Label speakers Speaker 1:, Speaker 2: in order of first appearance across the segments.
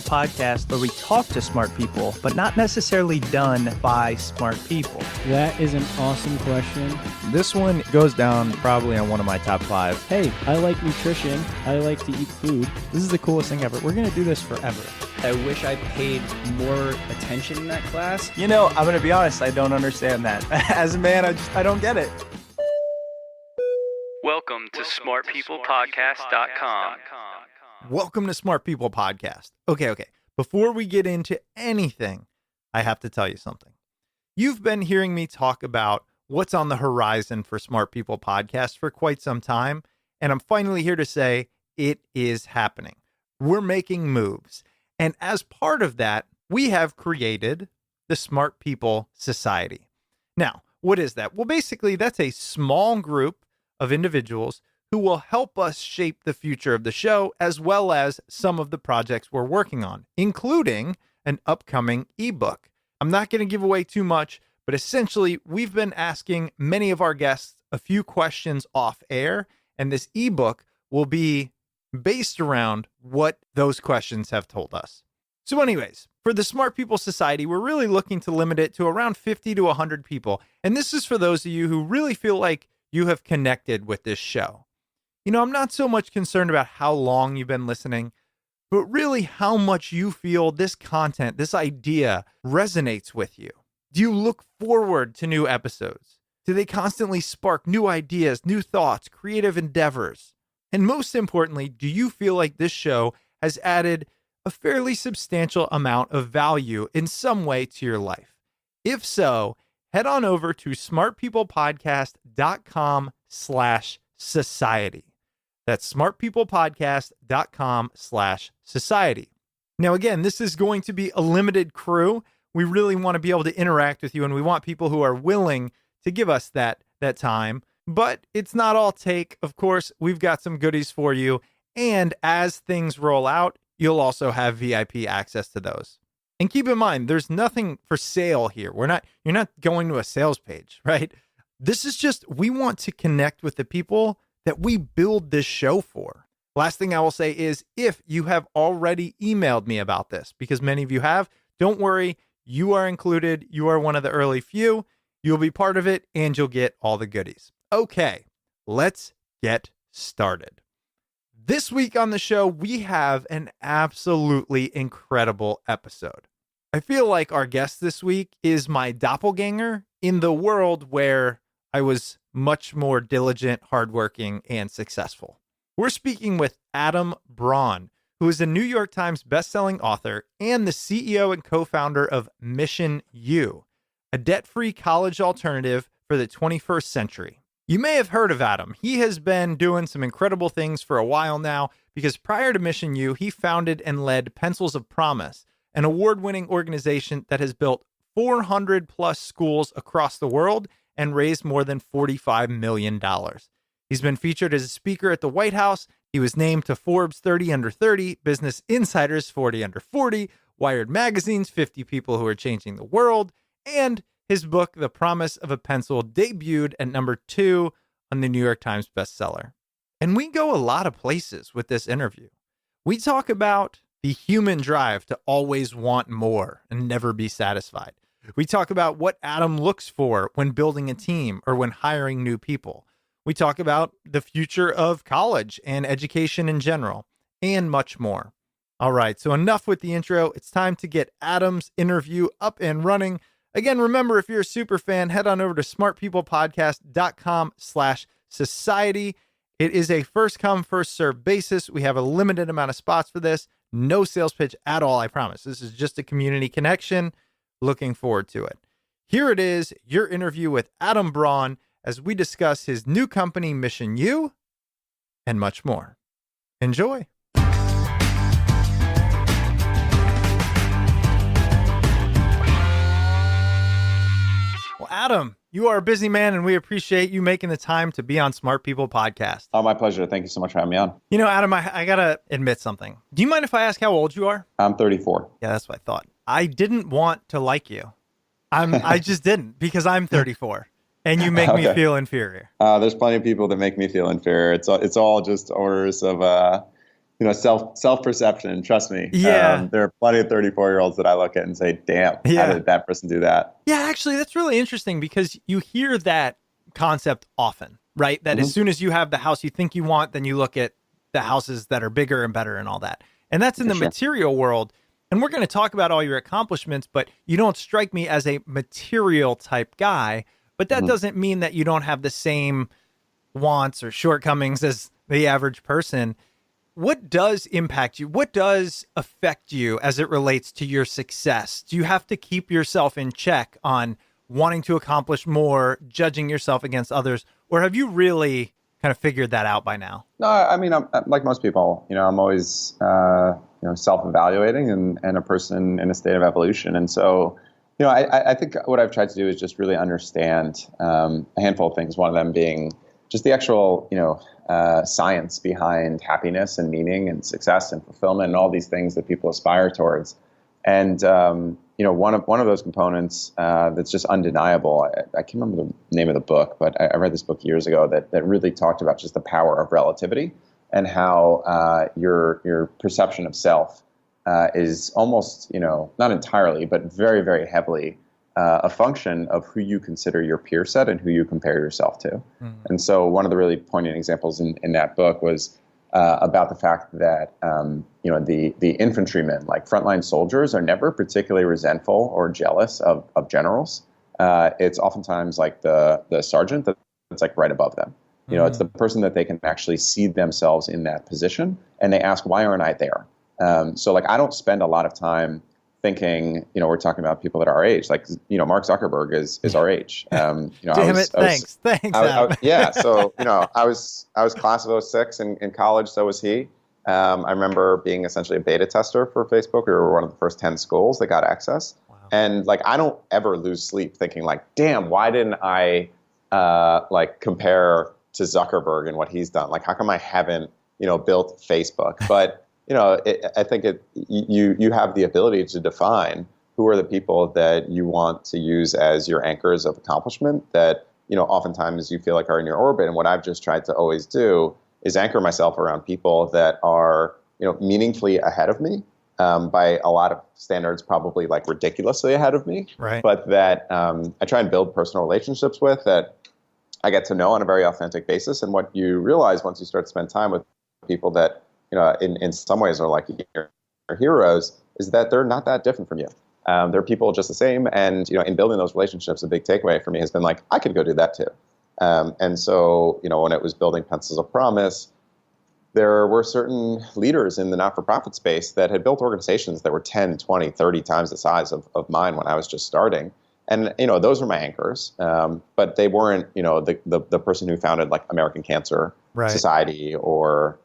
Speaker 1: podcast where we talk to smart people, but not necessarily done by smart people?
Speaker 2: That is an awesome question.
Speaker 1: This one goes down probably on one of my top 5.
Speaker 2: Hey, I like nutrition. I like to eat food.
Speaker 1: This is the coolest thing ever. We're going to do this forever.
Speaker 3: I wish I paid more attention in that class.
Speaker 1: You know, I'm going to be honest, I don't understand that. As a man, I don't get it.
Speaker 4: Welcome to smartpeoplepodcast.com.
Speaker 5: Welcome to Smart People Podcast. Okay. Before we get into anything, I have to tell you something. You've been hearing me talk about what's on the horizon for Smart People Podcast for quite some time, and I'm finally here to say it is happening. We're making moves. And as part of that, we have created the Smart People Society. Now, what is that? Well, basically, that's a small group of individuals who will help us shape the future of the show, as well as some of the projects we're working on, including an upcoming ebook. I'm not going to give away too much, but essentially, we've been asking many of our guests a few questions off air, and this ebook will be based around what those questions have told us. So anyways, for the Smart People Society, we're really looking to limit it to around 50 to 100 people. And this is for those of you who really feel like you have connected with this show. You know, I'm not so much concerned about how long you've been listening, but really how much you feel this content, this idea resonates with you. Do you look forward to new episodes? Do they constantly spark new ideas, new thoughts, creative endeavors? And most importantly, do you feel like this show has added a fairly substantial amount of value in some way to your life? If so, head on over to smartpeoplepodcast.com/society. That's smartpeoplepodcast.com/society. Now, again, this is going to be a limited crew. We really want to be able to interact with you, and we want people who are willing to give us that time. But it's not all take. Of course, we've got some goodies for you. And as things roll out, you'll also have VIP access to those. And keep in mind, there's nothing for sale here. You're not going to a sales page, right? This is just, we want to connect with the people that we build this show for. Last thing I will say is, if you have already emailed me about this, because many of you have, don't worry, you are included. You are one of the early few. You'll be part of it and you'll get all the goodies. Okay, let's get started. This week on the show, we have an absolutely incredible episode. I feel like our guest this week is my doppelganger in the world where I was much more diligent, hardworking, and successful. We're speaking with Adam Braun, who is a New York Times bestselling author and the CEO and co-founder of MissionU, a debt-free college alternative for the 21st century. You may have heard of Adam. He has been doing some incredible things for a while now, because prior to MissionU, he founded and led Pencils of Promise, an award-winning organization that has built 400 plus schools across the world and raised more than $45 million. He's been featured as a speaker at the White House. He was named to Forbes 30 Under 30, Business Insider's 40 Under 40, Wired Magazine's 50 People Who Are Changing the World, and his book, The Promise of a Pencil, debuted at number 2 on the New York Times bestseller. And we go a lot of places with this interview. We talk about the human drive to always want more and never be satisfied. We talk about what Adam looks for when building a team or when hiring new people. We talk about the future of college and education in general, and much more. All right, so enough with the intro. It's time to get Adam's interview up and running. Again, remember, if you're a super fan, head on over to smartpeoplepodcast.com/society. It is a first come, first served basis. We have a limited amount of spots for this. No sales pitch at all, I promise. This is just a community connection. Looking forward to it. Here it is, your interview with Adam Braun, as we discuss his new company, MissionU, and much more. Enjoy. Well, Adam, you are a busy man, and we appreciate you making the time to be on Smart People Podcast.
Speaker 6: Oh, my pleasure. Thank you so much for having me on.
Speaker 5: You know, Adam, I got to admit something. Do you mind if I ask how old you are?
Speaker 6: I'm 34.
Speaker 5: Yeah, that's what I thought. I didn't want to like you. I just didn't, because I'm 34 and you make me feel inferior.
Speaker 6: There's plenty of people that make me feel inferior. It's all just orders of self perception. Trust me.
Speaker 5: Yeah.
Speaker 6: There are plenty of 34-year-olds that I look at and say, "Damn,
Speaker 5: Yeah.
Speaker 6: how did that person do that?"
Speaker 5: Yeah, actually, that's really interesting because you hear that concept often, right? That as soon as you have the house you think you want, then you look at the houses that are bigger and better and all that. And that's in the material world. And we're going to talk about all your accomplishments, but you don't strike me as a material type guy. But that doesn't mean that you don't have the same wants or shortcomings as the average person. What does impact you? What does affect you as it relates to your success? Do you have to keep yourself in check on wanting to accomplish more, judging yourself against others? Or have you really kind of figured that out by now?
Speaker 6: No, I mean, I'm like most people. I'm always self-evaluating and a person in a state of evolution. And so, I think what I've tried to do is just really understand a handful of things. One of them being just the actual, science behind happiness and meaning and success and fulfillment and all these things that people aspire towards. And one of those components that's just undeniable. I can't remember the name of the book, but I read this book years ago that really talked about just the power of relativity and how your perception of self is almost, not entirely, but very, very heavily a function of who you consider your peer set and who you compare yourself to. And so one of the really poignant examples in that book was about the fact that the infantrymen, like frontline soldiers, are never particularly resentful or jealous of generals. It's oftentimes like the sergeant that's like right above them. It's the person that they can actually see themselves in that position, and they ask, why aren't I there? So like I don't spend a lot of time thinking, we're talking about people that are our age, like, Mark Zuckerberg is our age.
Speaker 5: Damn it. Thanks.
Speaker 6: Yeah. So, I was class of 06 in college. So was he. I remember being essentially a beta tester for Facebook. We were one of the first 10 schools that got access. Wow. And like, I don't ever lose sleep thinking like, damn, why didn't I compare to Zuckerberg and what he's done? Like, how come I haven't, built Facebook? But I think you have the ability to define who are the people that you want to use as your anchors of accomplishment that, oftentimes you feel like are in your orbit. And what I've just tried to always do is anchor myself around people that are, meaningfully ahead of me, by a lot of standards, probably like ridiculously ahead of me,
Speaker 5: right? But
Speaker 6: that I try and build personal relationships with that I get to know on a very authentic basis. And what you realize once you start to spend time with people that, in some ways are like your heroes, is that they're not that different from you. They're people just the same. And, in building those relationships, a big takeaway for me has been like, I could go do that too. And so, when it was building Pencils of Promise, there were certain leaders in the not-for-profit space that had built organizations that were 10, 20, 30 times the size of mine when I was just starting. And, those were my anchors. But they weren't, the person who founded like American Cancer Society or,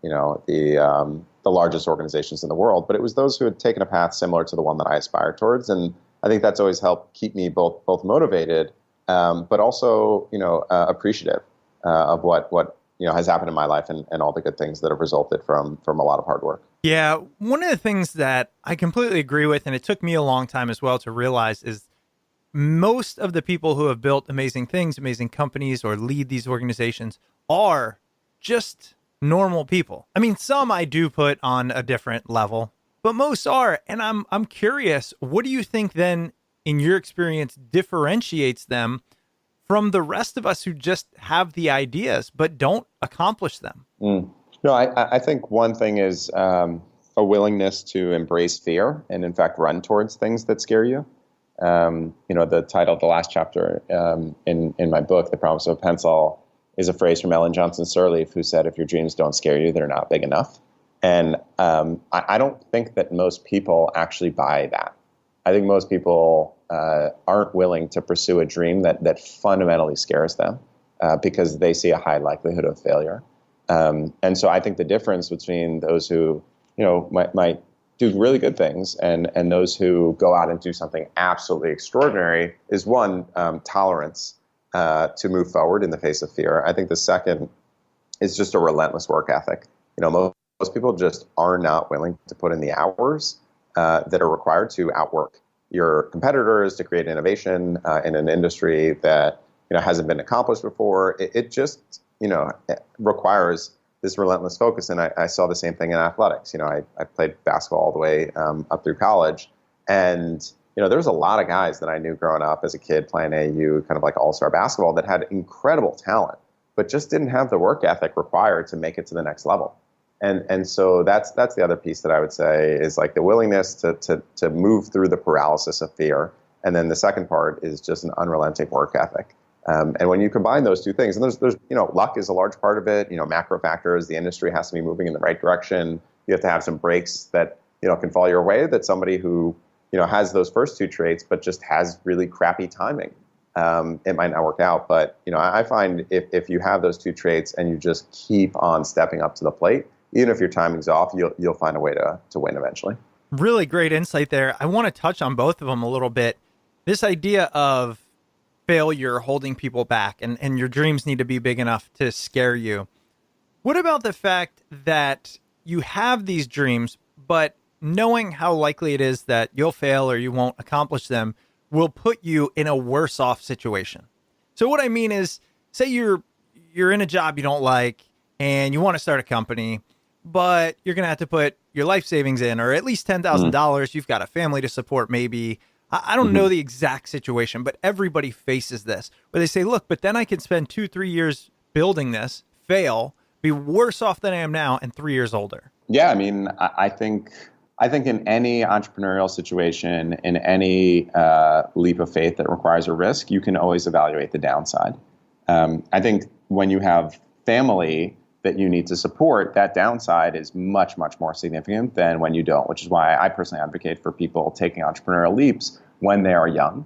Speaker 6: the largest organizations in the world. But it was those who had taken a path similar to the one that I aspired towards. And I think that's always helped keep me both motivated, but also, appreciative of what has happened in my life and all the good things that have resulted from a lot of hard work.
Speaker 5: Yeah. One of the things that I completely agree with, and it took me a long time as well to realize, is most of the people who have built amazing things, amazing companies, or lead these organizations are just normal people. I mean, some I do put on a different level, but most are. And I'm curious, what do you think then, in your experience, differentiates them from the rest of us who just have the ideas but don't accomplish them?
Speaker 6: No, I think one thing is a willingness to embrace fear and, in fact, run towards things that scare you. The title of the last chapter in my book, The Promise of a Pencil, is a phrase from Ellen Johnson Sirleaf, who said, if your dreams don't scare you, they're not big enough. And I don't think that most people actually buy that. I think most people aren't willing to pursue a dream that fundamentally scares them because they see a high likelihood of failure. And so I think the difference between those who, might do really good things and those who go out and do something absolutely extraordinary is one, tolerance to move forward in the face of fear. I think the second is just a relentless work ethic. Most people just are not willing to put in the hours that are required to outwork your competitors, to create innovation in an industry that hasn't been accomplished before. It just requires this relentless focus. And I saw the same thing in athletics. I played basketball all the way up through college. And, there was a lot of guys that I knew growing up as a kid playing AAU, kind of like all-star basketball, that had incredible talent, but just didn't have the work ethic required to make it to the next level. And so that's the other piece that I would say is like the willingness to move through the paralysis of fear. And then the second part is just an unrelenting work ethic. And when you combine those two things, and there's luck is a large part of it. Macro factors, the industry has to be moving in the right direction. You have to have some breaks that can fall your way. That somebody who has those first two traits, but just has really crappy timing, it might not work out. But I find if you have those two traits and you just keep on stepping up to the plate, even if your timing's off, you'll find a way to win eventually.
Speaker 5: Really great insight there. I want to touch on both of them a little bit. This idea of failure holding people back and your dreams need to be big enough to scare you. What about the fact that you have these dreams, but knowing how likely it is that you'll fail or you won't accomplish them will put you in a worse off situation? So what I mean is, say you're in a job you don't like and you want to start a company, but you're going to have to put your life savings in, or at least $10,000. You've got a family to support, maybe. I don't know the exact situation, but everybody faces this where they say, look, but then I can spend 2-3 years building this, fail, be worse off than I am now, and 3 years older.
Speaker 6: Yeah, I mean, I think in any entrepreneurial situation, in any leap of faith that requires a risk, you can always evaluate the downside. I think when you have family that you need to support, that downside is much, much more significant than when you don't, which is why I personally advocate for people taking entrepreneurial leaps when they are young,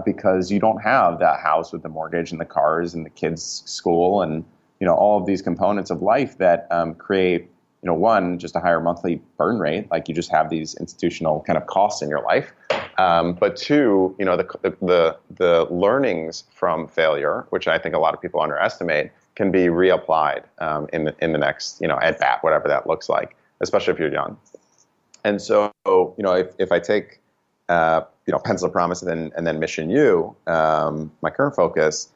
Speaker 6: because you don't have that house with the mortgage and the cars and the kids' school and all of these components of life that create one, just a higher monthly burn rate, like you just have these institutional kind of costs in your life. But two, the learnings from failure, which I think a lot of people underestimate, can be reapplied in the next, at bat, whatever that looks like, especially if you're young. And so, if I take, Pencil of Promise and then MissionU, my current focus,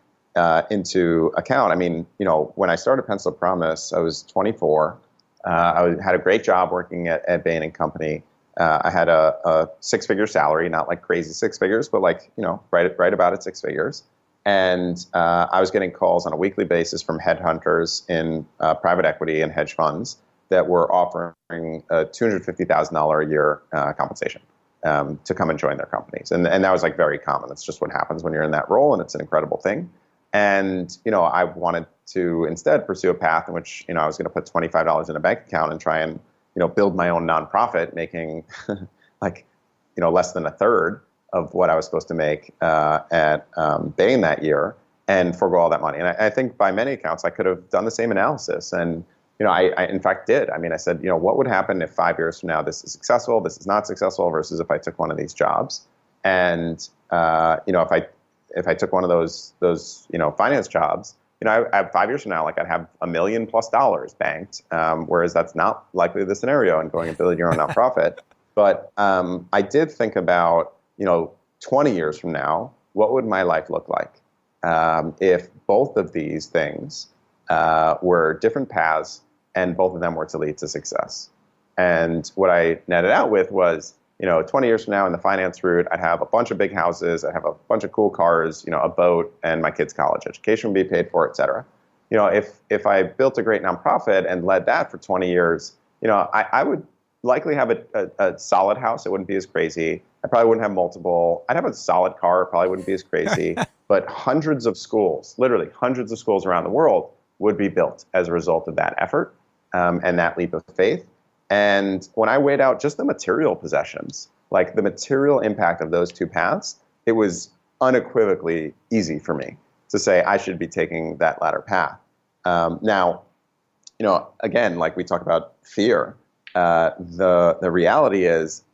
Speaker 6: into account. I mean, when I started Pencil of Promise, I was 24. I had a great job working at Bain & Company. I had a six-figure salary, not like crazy six figures, but like, right about at six figures. And I was getting calls on a weekly basis from headhunters in private equity and hedge funds that were offering a $250,000 a year compensation to come and join their companies. And that was like very common. That's just what happens when you're in that role, and it's an incredible thing. And, I wanted to instead pursue a path in which, I was going to put $25 in a bank account and try and, build my own nonprofit, making less than a third of what I was supposed to make at Bain that year, and forego all that money. And I think by many accounts, I could have done the same analysis. And, I in fact did. I mean, I said, what would happen if 5 years from now this is successful, this is not successful, versus if I took one of these jobs? And, if I took one of those finance jobs, I have 5 years from now, like I'd have $1 million+ banked, whereas that's not likely the scenario in going and building your own nonprofit. But I did think about, 20 years from now, what would my life look like if both of these things were different paths and both of them were to lead to success? And what I netted out with was, 20 years from now in the finance route, I'd have a bunch of big houses, I'd have a bunch of cool cars, a boat, and my kids' college education would be paid for, et cetera. If I built a great nonprofit and led that for 20 years, I would likely have a solid house. It wouldn't be as crazy. I probably wouldn't have multiple. I'd have a solid car. It probably wouldn't be as crazy. But hundreds of schools, literally hundreds of schools around the world would be built as a result of that effort and that leap of faith. And when I weighed out just the material possessions, like the material impact of those two paths, it was unequivocally easy for me to say I should be taking that latter path. Now, again, like we talked about fear, the reality is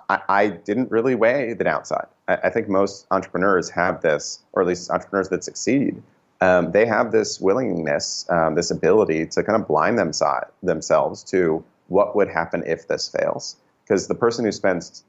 Speaker 6: I didn't really weigh the downside. I think most entrepreneurs have this, or at least entrepreneurs that succeed, they have this willingness, this ability to kind of blind themselves to what would happen if this fails. Because the person who spends,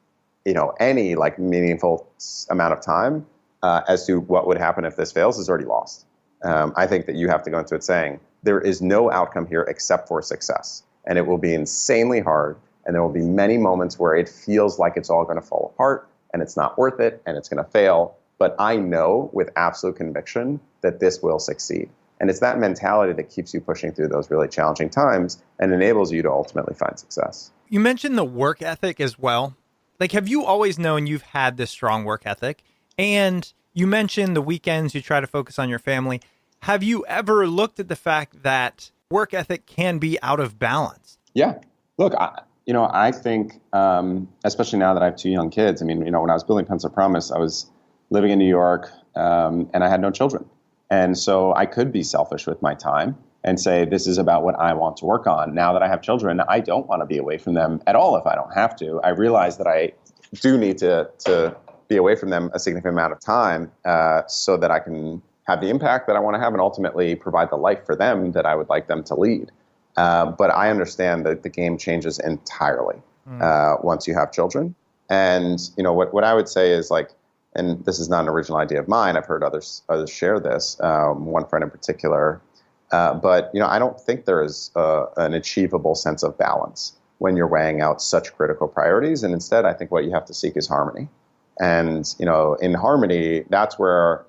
Speaker 6: any like meaningful amount of time as to what would happen if this fails is already lost. I think that you have to go into it saying, there is no outcome here except for success. And it will be insanely hard. And there will be many moments where it feels like it's all going to fall apart and it's not worth it and it's going to fail. But I know with absolute conviction that this will succeed. And it's that mentality that keeps you pushing through those really challenging times and enables you to ultimately find success.
Speaker 5: You mentioned the work ethic as well. Like, have you always known you've had this strong work ethic? And you mentioned the weekends you try to focus on your family. Have you ever looked at the fact that work ethic can be out of balance?
Speaker 6: Yeah. Look, I think, especially now that I have two young kids, I mean, when I was building Pencils of Promise, I was living in New York and I had no children. And so I could be selfish with my time and say, this is about what I want to work on. Now that I have children, I don't want to be away from them at all if I don't have to. I realize that I do need to be away from them a significant amount of time so that I can have the impact that I want to have and ultimately provide the life for them that I would like them to lead. But I understand that the game changes entirely once you have children. And, what I would say is like, and this is not an original idea of mine, I've heard others share this, one friend in particular, but, I don't think there is an achievable sense of balance when you're weighing out such critical priorities. And instead, I think what you have to seek is harmony. And, in harmony, that's where,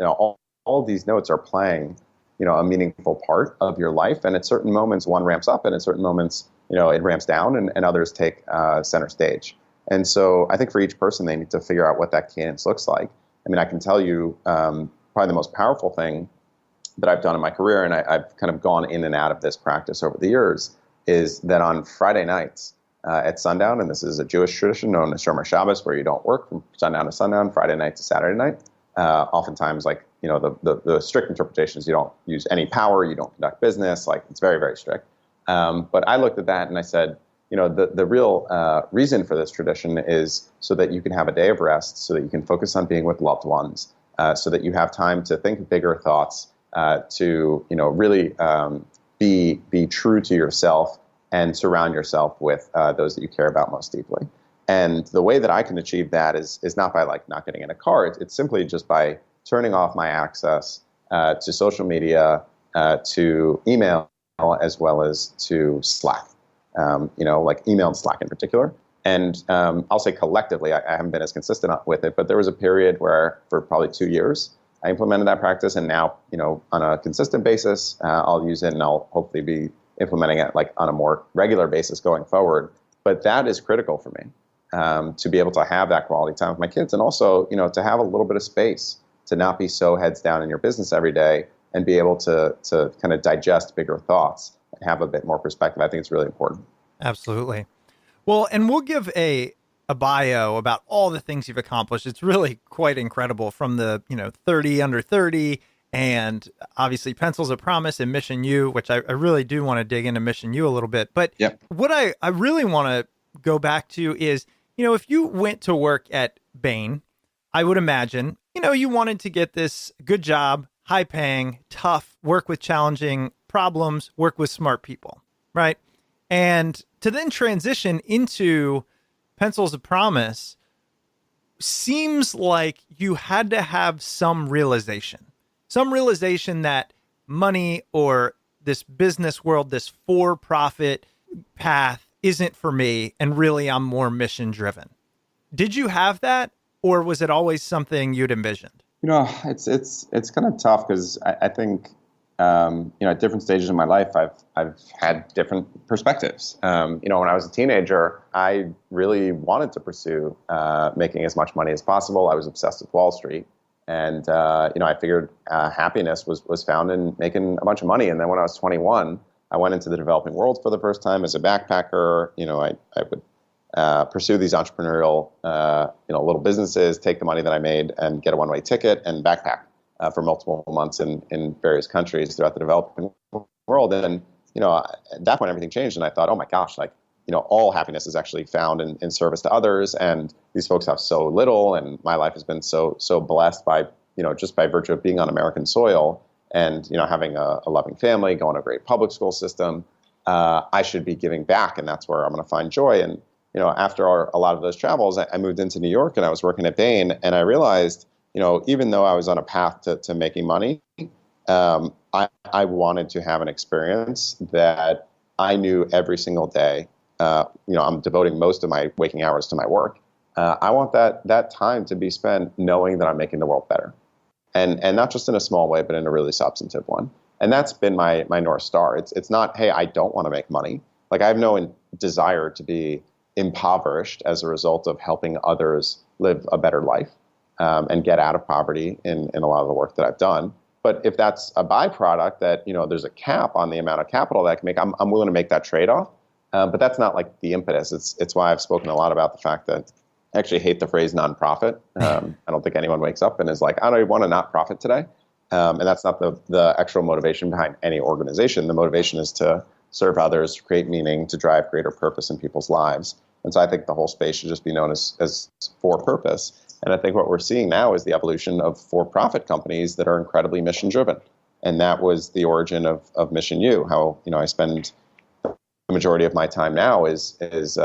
Speaker 6: all these notes are playing, a meaningful part of your life. And at certain moments, one ramps up, and at certain moments, it ramps down, and others take center stage. And so I think for each person, they need to figure out what that cadence looks like. I mean, I can tell you probably the most powerful thing that I've done in my career, and I've kind of gone in and out of this practice over the years, is that on Friday nights at sundown, and this is a Jewish tradition known as Shomer Shabbos, where you don't work from sundown to sundown, Friday night to Saturday night. Oftentimes, like, the strict interpretation is you don't use any power, you don't conduct business, like it's very, very strict. But I looked at that and I said, the real reason for this tradition is so that you can have a day of rest, so that you can focus on being with loved ones, so that you have time to think bigger thoughts, to really be true to yourself and surround yourself with those that you care about most deeply. And the way that I can achieve that is not by like not getting in a car. It's simply just by turning off my access to social media, to email, as well as to Slack. Like email and Slack in particular. And I'll say collectively, I haven't been as consistent with it, but there was a period where for probably 2 years, I implemented that practice. And now, on a consistent basis, I'll use it and I'll hopefully be implementing it like on a more regular basis going forward. But that is critical for me to be able to have that quality time with my kids, and also, to have a little bit of space to not be so heads down in your business every day and be able to kind of digest bigger thoughts and have a bit more perspective. I think it's really important.
Speaker 5: Absolutely. Well, and we'll give a bio about all the things you've accomplished. It's really quite incredible, from the, 30 under 30, and obviously Pencils of Promise and MissionU, which I really do want to dig into MissionU a little bit. But what I really want to go back to is, if you went to work at Bain, I would imagine, you wanted to get this good job, high paying, tough, work with challenging problems, work with smart people, right? And to then transition into Pencils of Promise seems like you had to have some realization that money or this business world, this for-profit path isn't for me, and really I'm more mission driven. Did you have that, or was it always something you'd envisioned?
Speaker 6: It's kind of tough because I think at different stages in my life, I've had different perspectives. When I was a teenager, I really wanted to pursue making as much money as possible. I was obsessed with Wall Street, and I figured happiness was found in making a bunch of money. And then when I was 21, I went into the developing world for the first time as a backpacker. I would pursue these entrepreneurial, little businesses, take the money that I made and get a one-way ticket and backpack for multiple months in various countries throughout the developing world. And, at that point, everything changed. And I thought, oh my gosh, all happiness is actually found in service to others. And these folks have so little. And my life has been so blessed by, just by virtue of being on American soil and, having a loving family, going to a great public school system. I should be giving back. And that's where I'm going to find joy. And, after a lot of those travels, I moved into New York and I was working at Bain, and I realized, even though I was on a path to making money, I wanted to have an experience that I knew every single day. I'm devoting most of my waking hours to my work. I want that time to be spent knowing that I'm making the world better, and not just in a small way, but in a really substantive one. And that's been my North Star. It's not, hey, I don't want to make money. Like, I have no desire to be impoverished as a result of helping others live a better life and get out of poverty in a lot of the work that I've done. But if that's a byproduct that, there's a cap on the amount of capital that I can make, I'm willing to make that trade-off. But that's not like the impetus. It's why I've spoken a lot about the fact that I actually hate the phrase nonprofit. I don't think anyone wakes up and is like, I don't want to not profit today. And that's not the actual motivation behind any organization. The motivation is to serve others, to create meaning, to drive greater purpose in people's lives. And so I think the whole space should just be known as for purpose. And I think what we're seeing now is the evolution of for-profit companies that are incredibly mission-driven. And that was the origin of MissionU. How I spend the majority of my time now is it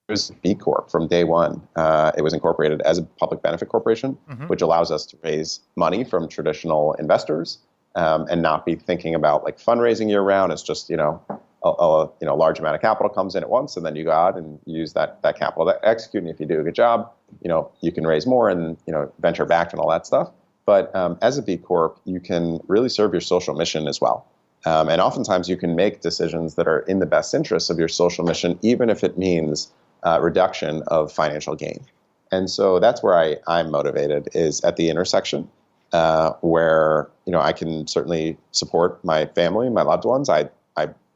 Speaker 6: was B Corp from day one. It was incorporated as a public benefit corporation, which allows us to raise money from traditional investors and not be thinking about like fundraising year round. It's just a large amount of capital comes in at once, and then you go out and use that capital to execute. And if you do a good job, you can raise more and venture back and all that stuff. But as a B Corp, you can really serve your social mission as well. And oftentimes you can make decisions that are in the best interests of your social mission, even if it means reduction of financial gain. And so that's where I'm motivated, is at the intersection where I can certainly support my family, my loved ones. I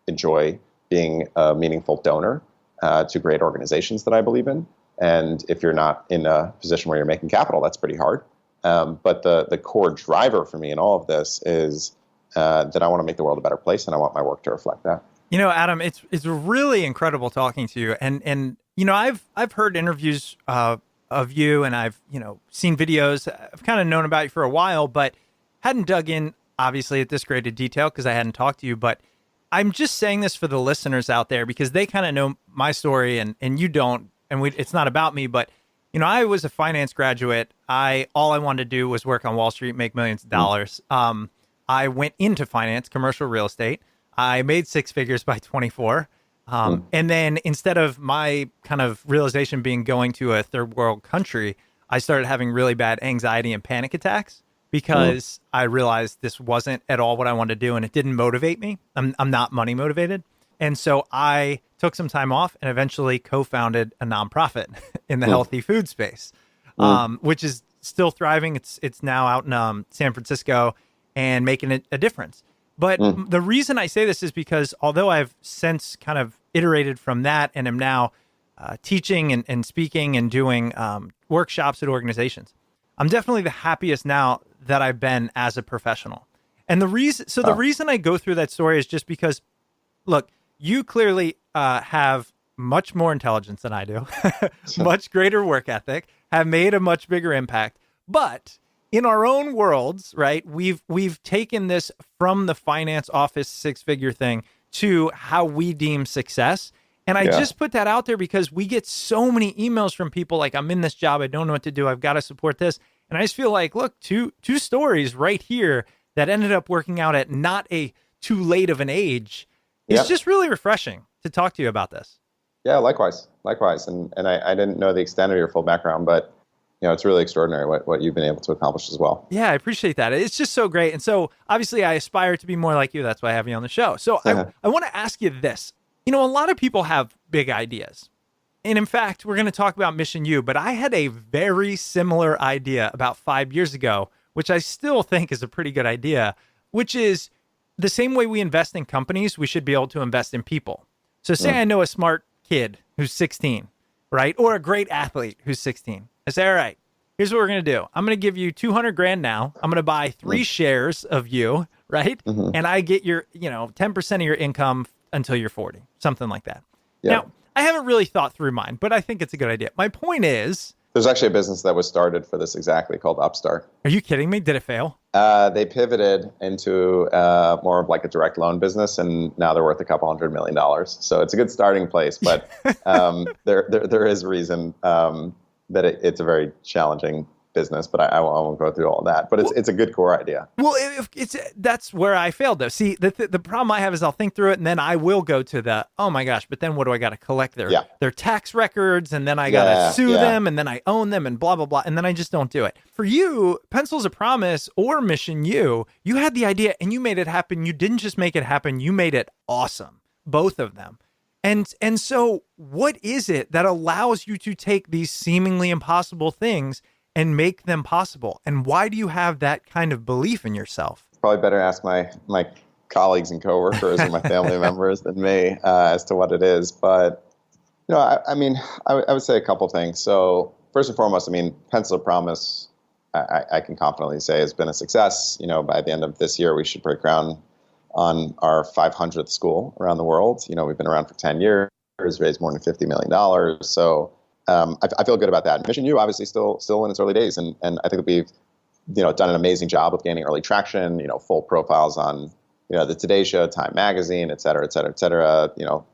Speaker 6: enjoy being a meaningful donor to great organizations that I believe in. And if you're not in a position where you're making capital, that's pretty hard. But the core driver for me in all of this is that I want to make the world a better place, and I want my work to reflect that.
Speaker 5: Adam, it's really incredible talking to you. And I've heard interviews of you, and I've seen videos. I've kind of known about you for a while, but hadn't dug in obviously at this great a detail because I hadn't talked to you. But I'm just saying this for the listeners out there because they kind of know my story and you don't. And it's not about me, but I was a finance graduate. All I wanted to do was work on Wall Street, make millions of dollars. I went into finance, commercial real estate. I made six figures by 24. And then instead of my kind of realization being going to a third world country, I started having really bad anxiety and panic attacks because I realized this wasn't at all what I wanted to do, and it didn't motivate me. I'm not money motivated. And so I took some time off and eventually co-founded a nonprofit in the healthy food space, which is still thriving. It's now out in San Francisco and making a difference. But the reason I say this is because although I've since kind of iterated from that and am now teaching and speaking and doing workshops at organizations, I'm definitely the happiest now that I've been as a professional. And the reason I go through that story is just because, look, you clearly have much more intelligence than I do, much greater work ethic, have made a much bigger impact. But in our own worlds, right, we've taken this from the finance office six-figure thing to how we deem success. And I just put that out there because we get so many emails from people like, I'm in this job, I don't know what to do, I've got to support this. And I just feel like, look, two stories right here that ended up working out at not a too late of an age. It's just really refreshing to talk to you about this.
Speaker 6: Yeah, likewise. And I didn't know the extent of your full background, but it's really extraordinary what you've been able to accomplish as well.
Speaker 5: Yeah, I appreciate that. It's just so great. And so obviously I aspire to be more like you. That's why I have you on the show. So I want to ask you this. A lot of people have big ideas. And in fact, we're going to talk about MissionU, but I had a very similar idea about 5 years ago, which I still think is a pretty good idea, which is the same way we invest in companies, we should be able to invest in people. So say I know a smart kid who's 16, right? Or a great athlete who's 16. I say, all right, here's what we're going to do. I'm going to give you 200 grand now. I'm going to buy 3 shares of you, right? And I get your, 10% of your income until you're 40, something like that. Now, I haven't really thought through mine, but I think it's a good idea. My point is,
Speaker 6: there's actually a business that was started for this exactly called Upstart.
Speaker 5: Are you kidding me? Did it fail?
Speaker 6: They pivoted into more of like a direct loan business, and now they're worth a couple $100 million. So it's a good starting place, but there is reason that it's a very challenging business, but I won't go through all of that. But it's a good core idea.
Speaker 5: Well, that's where I failed though. See, the problem I have is I'll think through it and then I will go to the, oh my gosh, but then what do I got to collect their tax records, and then I got to sue them, and then I own them, and blah, blah, blah. And then I just don't do it. For you, Pencils of Promise or MissionU, you had the idea and you made it happen. You didn't just make it happen. You made it awesome. Both of them. And so what is it that allows you to take these seemingly impossible things and make them possible? And why do you have that kind of belief in yourself?
Speaker 6: Probably better ask my colleagues and coworkers or my family members than me as to what it is. But, I would say a couple things. So first and foremost, Pencil of Promise, I can confidently say has been a success. By the end of this year, we should break ground on our 500th school around the world. We've been around for 10 years, raised more than $50 million. So I feel good about that. MissionU obviously still in its early days, and I think that we've done an amazing job of gaining early traction. Full profiles on the Today Show, Time Magazine, et cetera, et cetera, et cetera.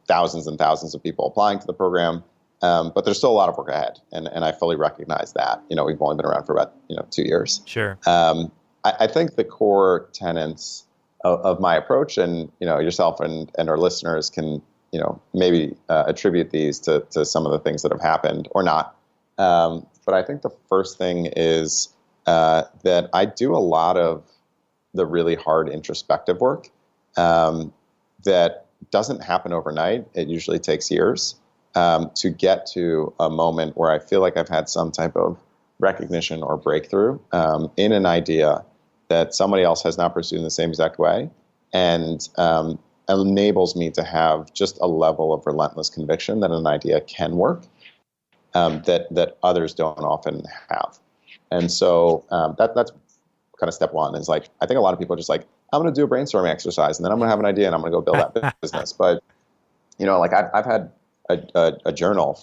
Speaker 6: Thousands and thousands of people applying to the program, but there's still a lot of work ahead, and I fully recognize that. We've only been around for about 2 years.
Speaker 5: Sure.
Speaker 6: I think the core tenets of my approach, and yourself and our listeners can maybe attribute these to some of the things that have happened or not. But I think the first thing is that I do a lot of the really hard introspective work that doesn't happen overnight. It usually takes years to get to a moment where I feel like I've had some type of recognition or breakthrough in an idea that somebody else has not pursued in the same exact way, and enables me to have just a level of relentless conviction that an idea can work that others don't often have. And so that's kind of step one, is I think a lot of people are just I'm going to do a brainstorming exercise, and then I'm going to have an idea, and I'm going to go build that business. But, I've had a journal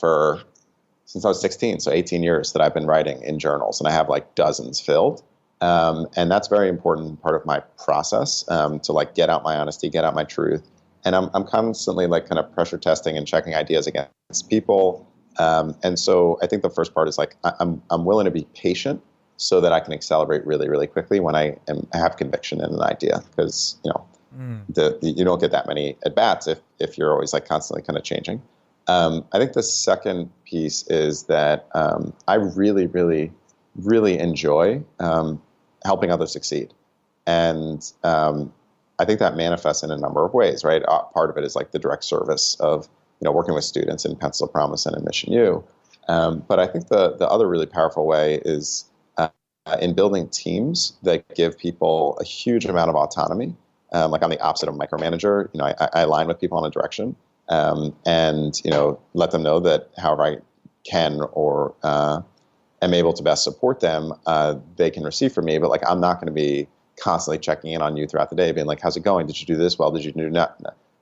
Speaker 6: since I was 16, so 18 years that I've been writing in journals, and I have dozens filled. And that's a very important part of my process, to get out my honesty, get out my truth. And I'm constantly kind of pressure testing and checking ideas against people. And so I think the first part is I'm willing to be patient so that I can accelerate really, really quickly when I have conviction in an idea, because, you don't get that many at bats if you're always constantly kind of changing. I think the second piece is that I really, really, really enjoy helping others succeed. And I think that manifests in a number of ways, right? Part of it is the direct service of, working with students in Pencil of Promise and in MissionU. But I think the other really powerful way is in building teams that give people a huge amount of autonomy. I'm the opposite of a micromanager. I align with people in a direction, and let them know that however I can or am able to best support them, they can receive from me. But I'm not going to be constantly checking in on you throughout the day, being how's it going? Did you do this well? Did you do that?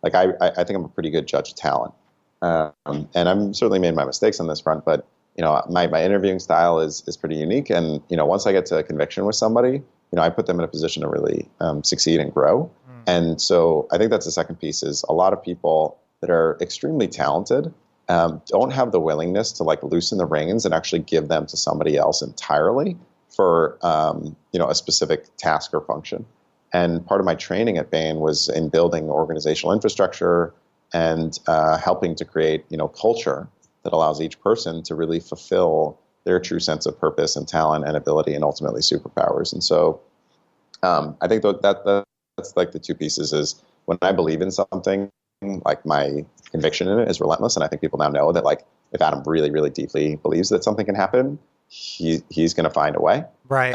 Speaker 6: I think I'm a pretty good judge of talent, and I've certainly made my mistakes on this front. But my interviewing style is pretty unique, and once I get to a conviction with somebody, I put them in a position to really succeed and grow. And so I think that's the second piece, is a lot of people that are extremely talented don't have the willingness to loosen the reins and actually give them to somebody else entirely for a specific task or function. And part of my training at Bain was in building organizational infrastructure and helping to create culture that allows each person to really fulfill their true sense of purpose and talent and ability and ultimately superpowers. And so I think that's the two pieces, is when I believe in something, my conviction in it is relentless. And I think people now know that if Adam really, really deeply believes that something can happen, he's going to find a way,
Speaker 5: right,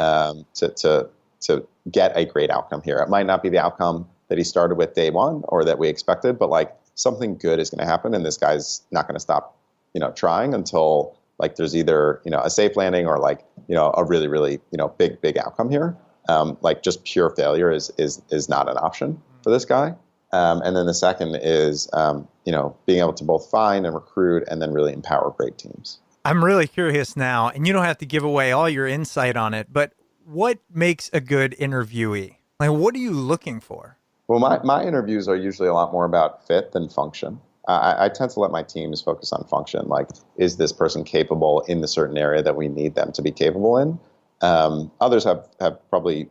Speaker 6: to get a great outcome here. It might not be the outcome that he started with day one or that we expected, but something good is going to happen, and this guy's not going to stop trying until there's either a safe landing or a really, really big outcome here. Just pure failure is not an option for this guy. And then the second is being able to both find and recruit and then really empower great teams.
Speaker 5: I'm really curious now, and you don't have to give away all your insight on it, but what makes a good interviewee? What are you looking for?
Speaker 6: Well, my interviews are usually a lot more about fit than function. I tend to let my teams focus on function. Is this person capable in the certain area that we need them to be capable in? Others have probably,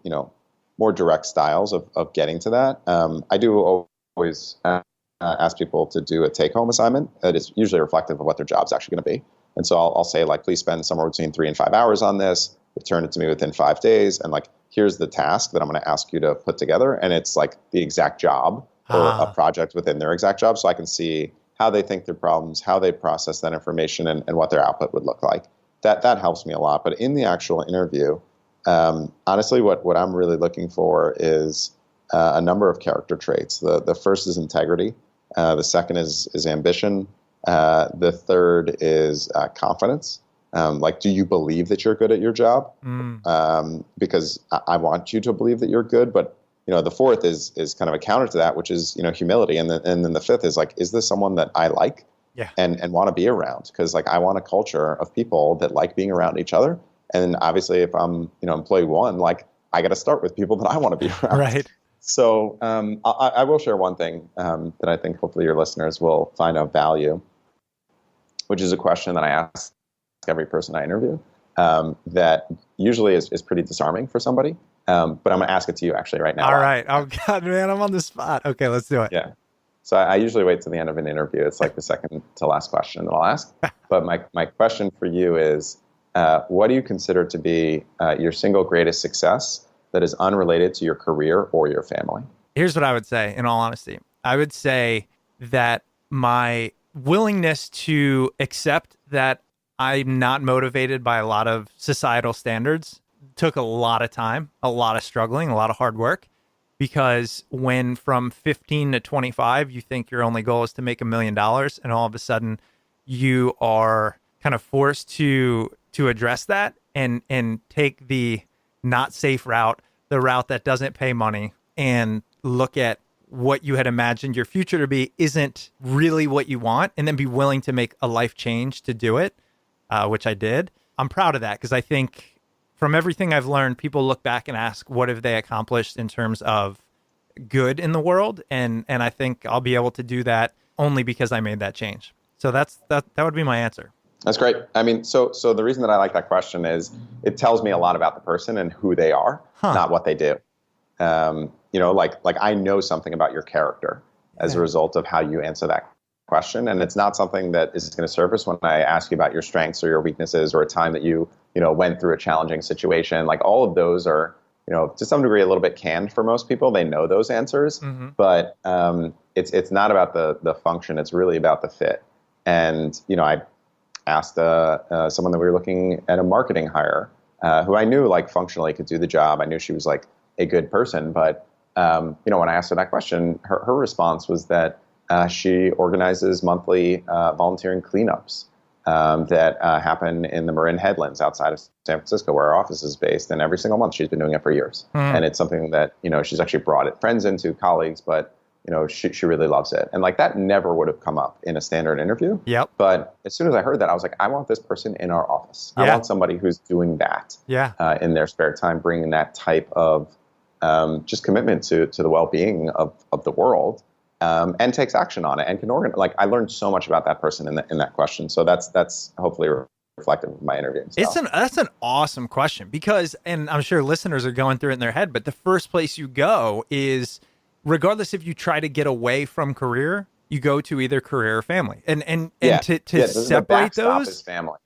Speaker 6: more direct styles of getting to that. I do always ask people to do a take-home assignment that is usually reflective of what their job's actually going to be. And so I'll say, like, please spend somewhere between 3 and 5 hours on this, return it to me within 5 days. And like, here's the task that I'm going to ask you to put together. And it's like the exact job or a project within their exact job. So I can see how they think through problems, how they process that information, and what their output would look like. That helps me a lot. But in the actual interview, honestly, what I'm really looking for is a number of character traits. The first is integrity. The second is ambition. The third is confidence. Like, do you believe that you're good at your job? Because I want you to believe that you're good. But the fourth is kind of a counter to that, which is humility. And then the fifth is like, is this someone that I like?
Speaker 5: Yeah.
Speaker 6: And want to be around? Because like, I want a culture of people that like being around each other. And obviously, if I'm employee one, like, I got to start with people that I want to be around.
Speaker 5: Right.
Speaker 6: So I will share one thing that I think hopefully your listeners will find of value, which is a question that I ask every person I interview that usually is pretty disarming for somebody. But I'm going to ask it to you actually right now.
Speaker 5: All right. Oh, God, man, I'm on the spot. Okay, let's do it.
Speaker 6: Yeah. So I usually wait till the end of an interview. It's like the second to last question that I'll ask. But my question for you is, what do you consider to be your single greatest success that is unrelated to your career or your family?
Speaker 5: Here's what I would say, in all honesty. I would say that my willingness to accept that I'm not motivated by a lot of societal standards took a lot of time, a lot of struggling, a lot of hard work. Because when from 15 to 25, you think your only goal is to make $1 million, and all of a sudden you are kind of forced to address that and take the not safe route, the route that doesn't pay money, and look at what you had imagined your future to be isn't really what you want, and then be willing to make a life change to do it, which I did. I'm proud of that because I think from everything I've learned, people look back and ask, what have they accomplished in terms of good in the world? And I think I'll be able to do that only because I made that change. So that would be my answer.
Speaker 6: That's great. I mean, so the reason that I like that question is it tells me a lot about the person and who they are, not what they do. Like I know something about your character as a result of how you answer that question. And it's not something that is going to surface when I ask you about your strengths or your weaknesses or a time that you went through a challenging situation. Like, all of those are, to some degree, a little bit canned for most people. They know those answers, but it's not about the function. It's really about the fit. And, I asked someone that we were looking at a marketing hire who I knew like functionally could do the job. I knew she was like a good person, but when I asked her that question, her response was that she organizes monthly volunteering cleanups that happen in the Marin Headlands outside of San Francisco, where our office is based. And every single month, she's been doing it for years. And it's something that she's actually brought friends into, colleagues, but she really loves it. And like, that never would have come up in a standard interview.
Speaker 5: Yep.
Speaker 6: But as soon as I heard that, I was like, I want this person in our office. I want somebody who's doing that in their spare time, bringing that type of just commitment to the well-being of the world, and takes action on it and can organize. Like, I learned so much about that person in that question. So that's hopefully reflective of my interview.
Speaker 5: That's an awesome question because, and I'm sure listeners are going through it in their head, but the first place you go is, regardless if you try to get away from career, you go to either career or family, and to separate those
Speaker 6: is family.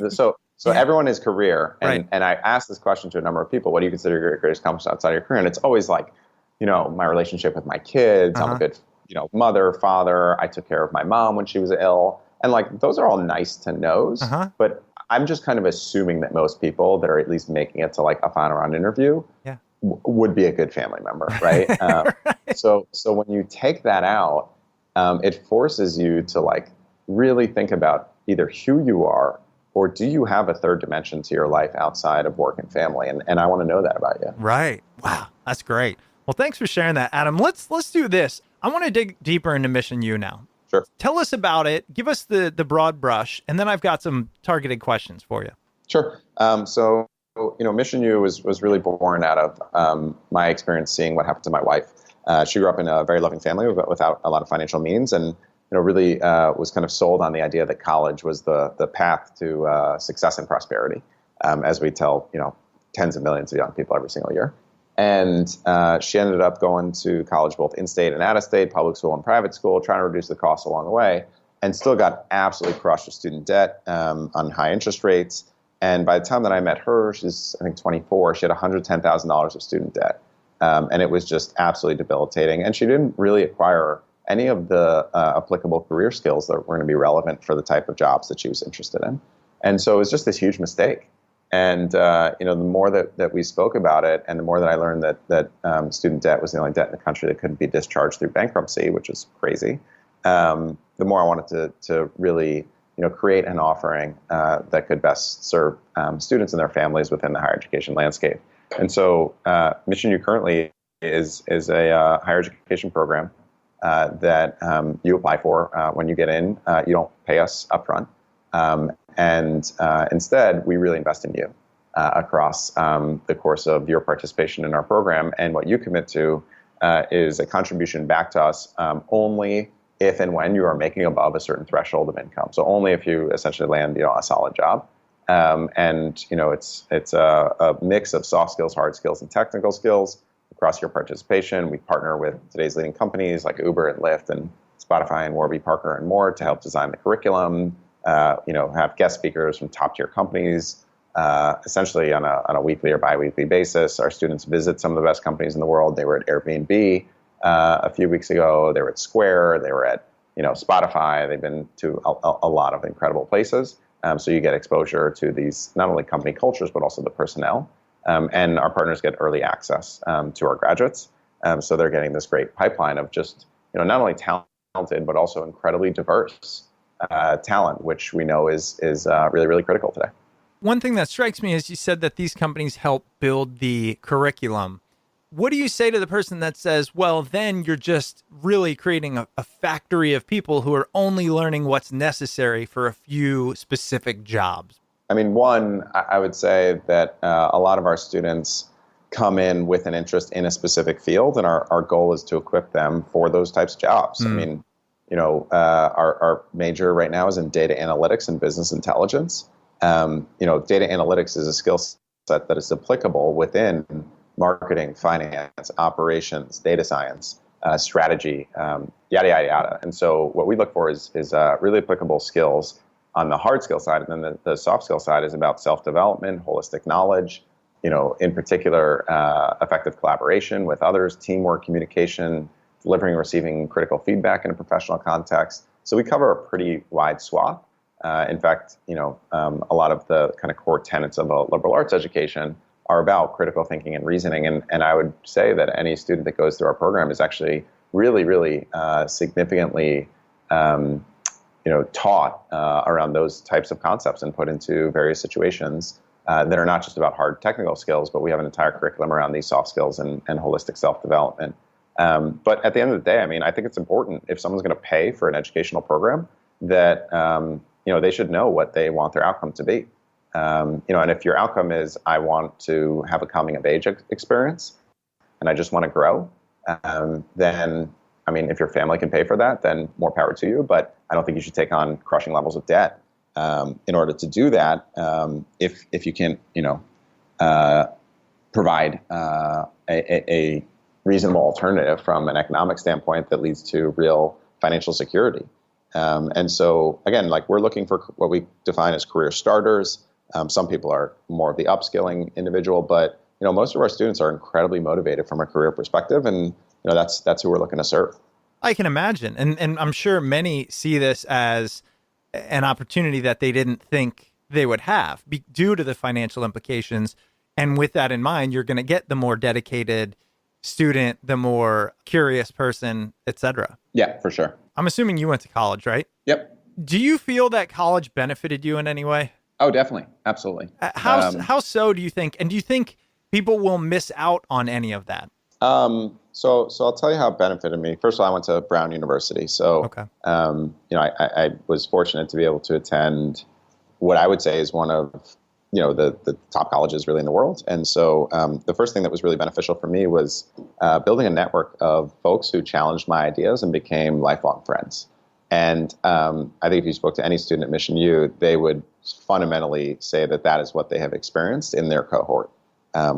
Speaker 6: So everyone is career, and I asked this question to a number of people: what do you consider your greatest accomplishment outside of your career? And it's always like, my relationship with my kids. I'm a good, mother, father. I took care of my mom when she was ill, and like, those are all nice to knows. But I'm just kind of assuming that most people that are at least making it to like a final round interview would be a good family member, right? So when you take that out, it forces you to like really think about either who you are, or do you have a third dimension to your life outside of work and family? And I want to know that about you.
Speaker 5: Right. Wow. That's great. Well, thanks for sharing that, Adam. Let's do this. I want to dig deeper into MissionU now.
Speaker 6: Sure.
Speaker 5: Tell us about it. Give us the broad brush, and then I've got some targeted questions for you.
Speaker 6: Sure. So MissionU was really born out of my experience seeing what happened to my wife. She grew up in a very loving family but without a lot of financial means, and really was kind of sold on the idea that college was the path to success and prosperity. As we tell tens of millions of young people every single year. And she ended up going to college both in-state and out-of-state, public school and private school, trying to reduce the costs along the way, and still got absolutely crushed with student debt on high interest rates. And by the time that I met her, she's, I think, 24, she had $110,000 of student debt. And it was just absolutely debilitating. And she didn't really acquire any of the applicable career skills that were going to be relevant for the type of jobs that she was interested in. And so it was just this huge mistake. And the more that we spoke about it, and the more that I learned that student debt was the only debt in the country that couldn't be discharged through bankruptcy, which is crazy, the more I wanted to really create an offering that could best serve students and their families within the higher education landscape. And so MissionU currently is a higher education program that you apply for when you get in. You don't pay us upfront. And instead, we really invest in you across the course of your participation in our program. And what you commit to is a contribution back to us only if and when you are making above a certain threshold of income. So only if you essentially land a solid job. And it's a mix of soft skills, hard skills, and technical skills across your participation. We partner with today's leading companies like Uber and Lyft and Spotify and Warby Parker and more to help design the curriculum. Have guest speakers from top tier companies, essentially on a weekly or bi-weekly basis. Our students visit some of the best companies in the world. They were at Airbnb a few weeks ago. They were at Square. They were at Spotify. They've been to a lot of incredible places. So you get exposure to these not only company cultures but also the personnel. And our partners get early access to our graduates. So they're getting this great pipeline of just not only talented but also incredibly diverse talent, which we know is really, really critical today.
Speaker 5: One thing that strikes me is you said that these companies help build the curriculum. What do you say to the person that says, well, then you're just really creating a factory of people who are only learning what's necessary for a few specific jobs?
Speaker 6: I mean, one, I would say that a lot of our students come in with an interest in a specific field, and our goal is to equip them for those types of jobs. I mean, our major right now is in data analytics and business intelligence. Data analytics is a skill set that is applicable within marketing, finance, operations, data science, strategy, yada, yada, yada. And so what we look for is really applicable skills on the hard skill side. And then the soft skill side is about self-development, holistic knowledge, in particular, effective collaboration with others, teamwork, communication, delivering and receiving critical feedback in a professional context. So we cover a pretty wide swath. In fact, a lot of the kind of core tenets of a liberal arts education are about critical thinking and reasoning. And I would say that any student that goes through our program is actually really, really significantly taught around those types of concepts and put into various situations that are not just about hard technical skills, but we have an entire curriculum around these soft skills and holistic self-development. But at the end of the day, I mean, I think it's important if someone's going to pay for an educational program that, they should know what they want their outcome to be. And if your outcome is, I want to have a coming of age experience and I just want to grow, then, I mean, if your family can pay for that, then more power to you. But I don't think you should take on crushing levels of debt in order to do that. If you can, provide a reasonable alternative from an economic standpoint that leads to real financial security. And so, again, like we're looking for what we define as career starters. Some people are more of the upskilling individual, but most of our students are incredibly motivated from a career perspective, and that's who we're looking to serve.
Speaker 5: I can imagine, and I'm sure many see this as an opportunity that they didn't think they would have due to the financial implications. And with that in mind, you're going to get the more dedicated student, the more curious person, etc.
Speaker 6: Yeah, for sure.
Speaker 5: I'm assuming you went to college, right?
Speaker 6: Yep.
Speaker 5: Do you feel that college benefited you in any way?
Speaker 6: Oh, definitely. Absolutely.
Speaker 5: How so do you think? And do you think people will miss out on any of that?
Speaker 6: So I'll tell you how it benefited me. First of all, I went to Brown University. So,
Speaker 5: okay.
Speaker 6: I was fortunate to be able to attend what I would say is one of, the top colleges really in the world. And so the first thing that was really beneficial for me was building a network of folks who challenged my ideas and became lifelong friends. And I think if you spoke to any student at MissionU, they would fundamentally say that is what they have experienced in their cohort.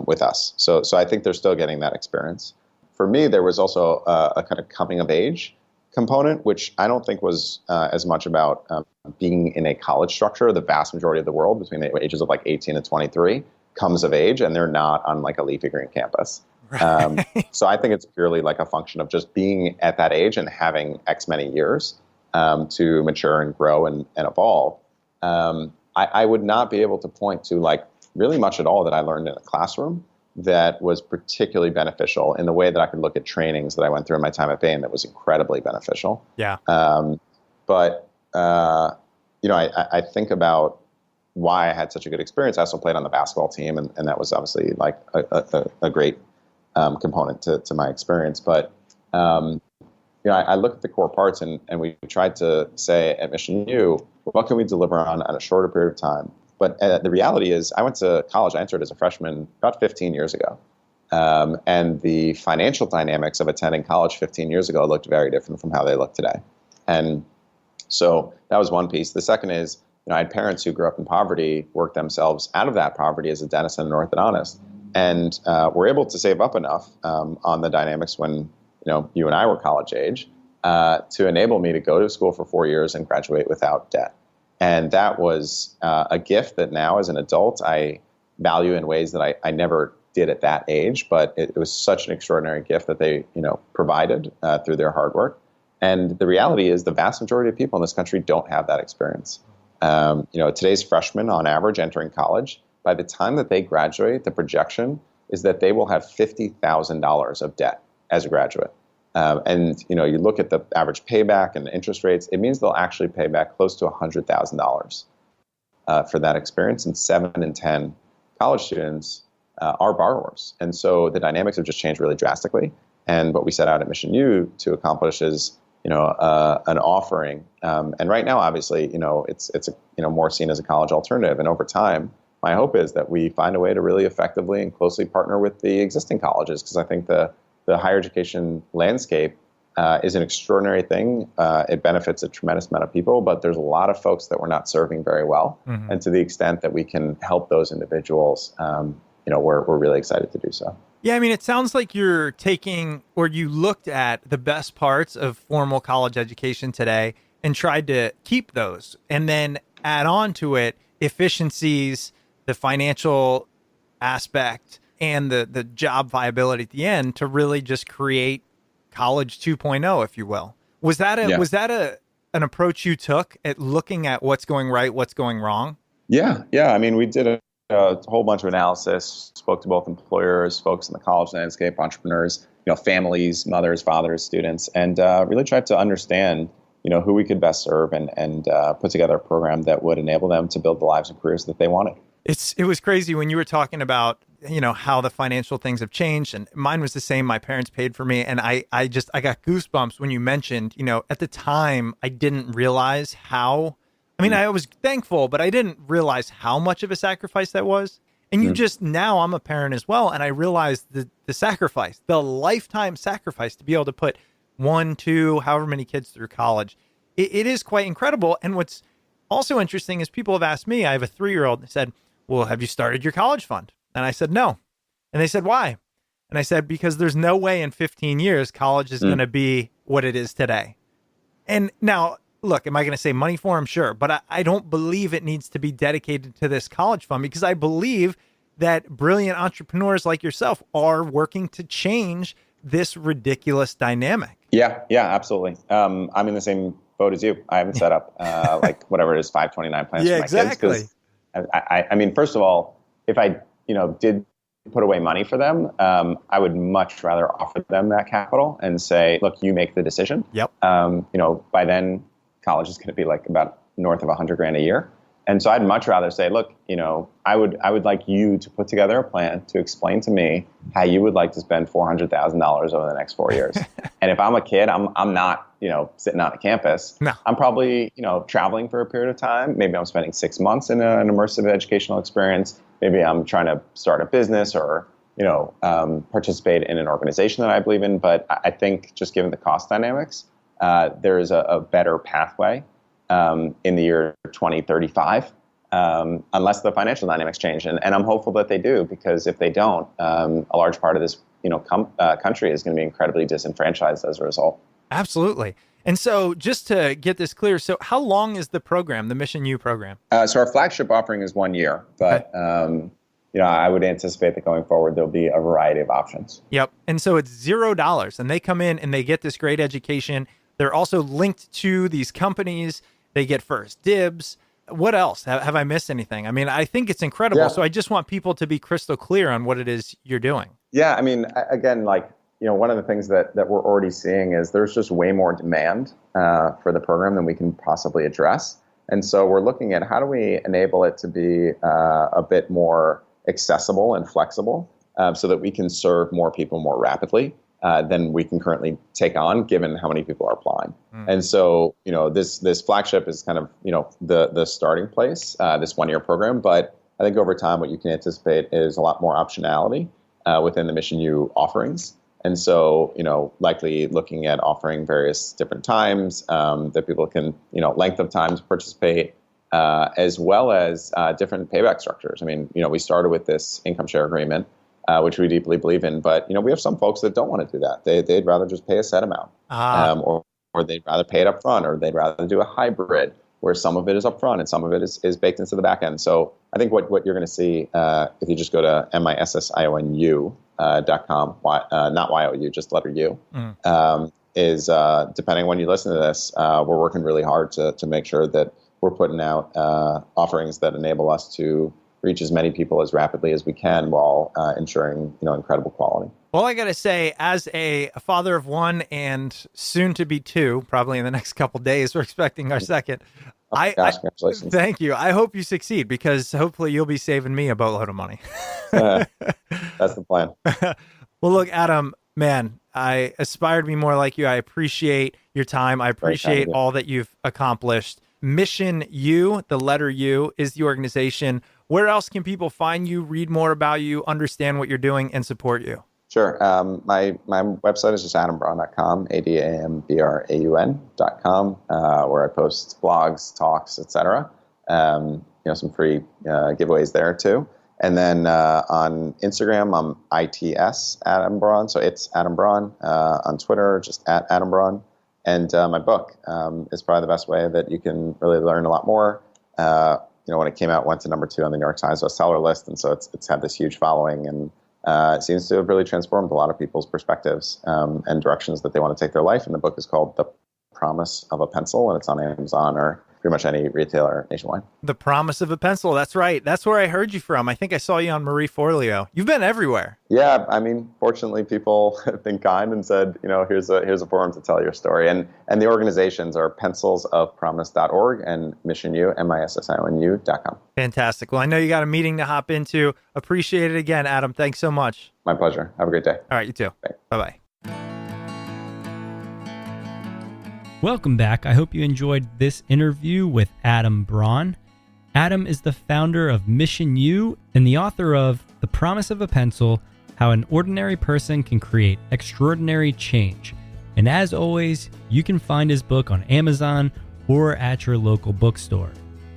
Speaker 6: with us. So I think they're still getting that experience. For me, there was also a kind of coming of age component, which I don't think was as much about being in a college structure. The vast majority of the world between the ages of like 18 and 23 comes of age, and they're not on like a leafy green campus.
Speaker 5: Right.
Speaker 6: So I think it's purely like a function of just being at that age and having X many years to mature and grow and evolve. I would not be able to point to like really much at all that I learned in a classroom that was particularly beneficial in the way that I could look at trainings that I went through in my time at Bain that was incredibly beneficial.
Speaker 5: Yeah.
Speaker 6: But I think about why I had such a good experience. I also played on the basketball team, and that was obviously like a great component to my experience. But I look at the core parts, and we tried to say at MissionU, what can we deliver on a shorter period of time? But the reality is, I went to college. I entered as a freshman about 15 years ago. And the financial dynamics of attending college 15 years ago looked very different from how they look today. And so that was one piece. The second is, I had parents who grew up in poverty, worked themselves out of that poverty as a dentist and an orthodontist, and were able to save up enough on the dynamics when you and I were college age to enable me to go to school for 4 years and graduate without debt. And that was a gift that now as an adult I value in ways that I never did at that age, but it was such an extraordinary gift that they provided through their hard work. And the reality is the vast majority of people in this country don't have that experience. Today's freshmen on average entering college, by the time that they graduate, the projection is that they will have $50,000 of debt as a graduate. And you look at the average payback and the interest rates, it means they'll actually pay back close to $100,000 for that experience. And 7 in 10 college students are borrowers. And so the dynamics have just changed really drastically. And what we set out at MissionU to accomplish is an offering. And right now, obviously, it's more seen as a college alternative. And over time, my hope is that we find a way to really effectively and closely partner with the existing colleges, because I think the higher education landscape is an extraordinary thing. It benefits a tremendous amount of people, but there's a lot of folks that we're not serving very well. Mm-hmm. And to the extent that we can help those individuals, we're really excited to do so.
Speaker 5: Yeah, I mean, it sounds like you're taking, or you looked at the best parts of formal college education today and tried to keep those, and then add on to it efficiencies, the financial aspect, and the job viability at the end to really just create college 2.0, if you will. Was that an approach you took at looking at what's going right, what's going wrong?
Speaker 6: Yeah. I mean, we did a whole bunch of analysis, spoke to both employers, folks in the college landscape, entrepreneurs, families, mothers, fathers, students, and really tried to understand, who we could best serve and put together a program that would enable them to build the lives and careers that they wanted.
Speaker 5: It was crazy when you were talking about, how the financial things have changed, and mine was the same. My parents paid for me, and I got goosebumps when you mentioned, at the time I didn't realize how. I mean, I was thankful, but I didn't realize how much of a sacrifice that was. And now I'm a parent as well, and I realized the sacrifice, the lifetime sacrifice to be able to put 1, 2, however many kids through college. It is quite incredible. And what's also interesting is people have asked me, I have a 3-year-old, and said, well, have you started your college fund? And I said, no. And they said, why? And I said, because there's no way in 15 years college is going to be what it is today. And now, look, am I going to say money for them? Sure. But I don't believe it needs to be dedicated to this college fund, because I believe that brilliant entrepreneurs like yourself are working to change this ridiculous dynamic.
Speaker 6: Yeah, absolutely. I'm in the same boat as you. I haven't set up like whatever it is, 529 plans for my kids. I mean, first of all, if I did put away money for them, I would much rather offer them that capital and say, look, you make the decision.
Speaker 5: Yep.
Speaker 6: By then, college is going to be like about north of $100,000 a year. And so I'd much rather say, look, I would like you to put together a plan to explain to me how you would like to spend $400,000 over the next 4 years. And if I'm a kid, I'm not, sitting on a campus. No. I'm probably, traveling for a period of time. Maybe I'm spending 6 months in an immersive educational experience. Maybe I'm trying to start a business or, participate in an organization that I believe in. But I think just given the cost dynamics, there is a better pathway in the year 2035 unless the financial dynamics change. And I'm hopeful that they do, because if they don't, a large part of this country is going to be incredibly disenfranchised as a result.
Speaker 5: Absolutely. And so just to get this clear, so how long is the program, the MissionU program?
Speaker 6: So our flagship offering is 1 year, but I would anticipate that going forward, there'll be a variety of options.
Speaker 5: Yep. And so it's $0, and they come in and they get this great education. They're also linked to these companies. They get first dibs. What else? Have I missed anything? I mean, I think it's incredible.
Speaker 6: Yeah.
Speaker 5: So I just want people to be crystal clear on what it is you're doing.
Speaker 6: Yeah. I mean, again, one of the things that we're already seeing is there's just way more demand for the program than we can possibly address. And so we're looking at how do we enable it to be a bit more accessible and flexible so that we can serve more people more rapidly than we can currently take on, given how many people are applying. And so, this flagship is kind of, the starting place, this 1 year program. But I think over time, what you can anticipate is a lot more optionality within the MissionU offerings. And so, likely looking at offering various different times that people can, length of time to participate, as well as different payback structures. I mean, we started with this income share agreement, which we deeply believe in. But, we have some folks that don't want to do that. They'd rather just pay a set amount, or they'd rather pay it up front, or they'd rather do a hybrid where some of it is up front and some of it is baked into the back end. So I think what you're going to see if you just go to MISSIONU.com, not YOU, just letter U, is depending when you listen to this, we're working really hard to make sure that we're putting out offerings that enable us to reach as many people as rapidly as we can while ensuring incredible quality.
Speaker 5: Well, I got to say, as a father of one and soon to be two, probably in the next couple of days, we're expecting our second.
Speaker 6: Congratulations.
Speaker 5: Thank you. I hope you succeed, because hopefully you'll be saving me a boatload of money.
Speaker 6: That's the plan.
Speaker 5: Well, look, Adam, man, I aspire to be more like you. I appreciate your time. I appreciate all that you've accomplished. MissionU, the letter U, is the organization. Where else can people find you, read more about you, understand what you're doing, and support you?
Speaker 6: Sure. My website is just adambraun.com, ADAMBRAUN.com, where I post blogs, talks, etc. Some free giveaways there too. And then on Instagram, I'm ITS Adam Braun, so it's Adam Braun. On Twitter, just at Adam Braun. And my book is probably the best way that you can really learn a lot more. When it came out, it went to number 2 on the New York Times bestseller list, and so it's had this huge following, and it seems to have really transformed a lot of people's perspectives and directions that they want to take their life. And the book is called The Promise of a Pencil, and it's on Amazon or pretty much any retailer nationwide. The Promise of a Pencil. That's right. That's where I heard you from. I think I saw you on Marie Forleo. You've been everywhere. Yeah. I mean, fortunately, people have been kind and said, here's a forum to tell your story. And the organizations are pencilsofpromise.org and MissionU, MISSIONU.com. Fantastic. Well, I know you got a meeting to hop into. Appreciate it again, Adam. Thanks so much. My pleasure. Have a great day. All right. You too. Bye-bye.
Speaker 2: Welcome back. I hope you enjoyed this interview with Adam Braun. Adam is the founder of MissionU and the author of The Promise of a Pencil, How an Ordinary Person Can Create Extraordinary Change. And as always, you can find his book on Amazon or at your local bookstore.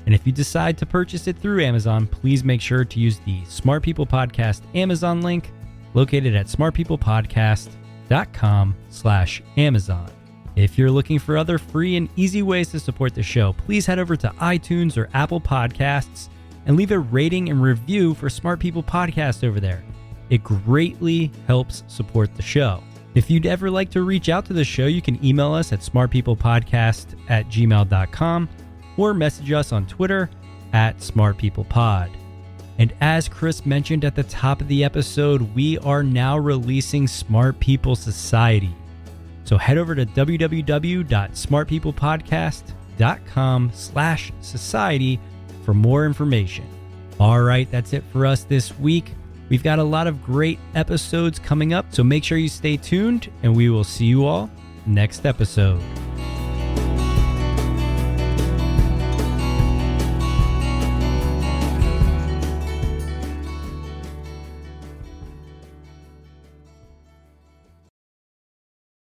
Speaker 2: And if you decide to purchase it through Amazon, please make sure to use the Smart People Podcast Amazon link located at smartpeoplepodcast.com/Amazon. If you're looking for other free and easy ways to support the show, please head over to iTunes or Apple Podcasts and leave a rating and review for Smart People Podcast over there. It greatly helps support the show. If you'd ever like to reach out to the show, you can email us at smartpeoplepodcast@gmail.com or message us on Twitter @smartpeoplepod. And as Chris mentioned at the top of the episode, we are now releasing Smart People Society. So head over to www.smartpeoplepodcast.com/society for more information. All right, that's it for us this week. We've got a lot of great episodes coming up, so make sure you stay tuned, and we will see you all next episode.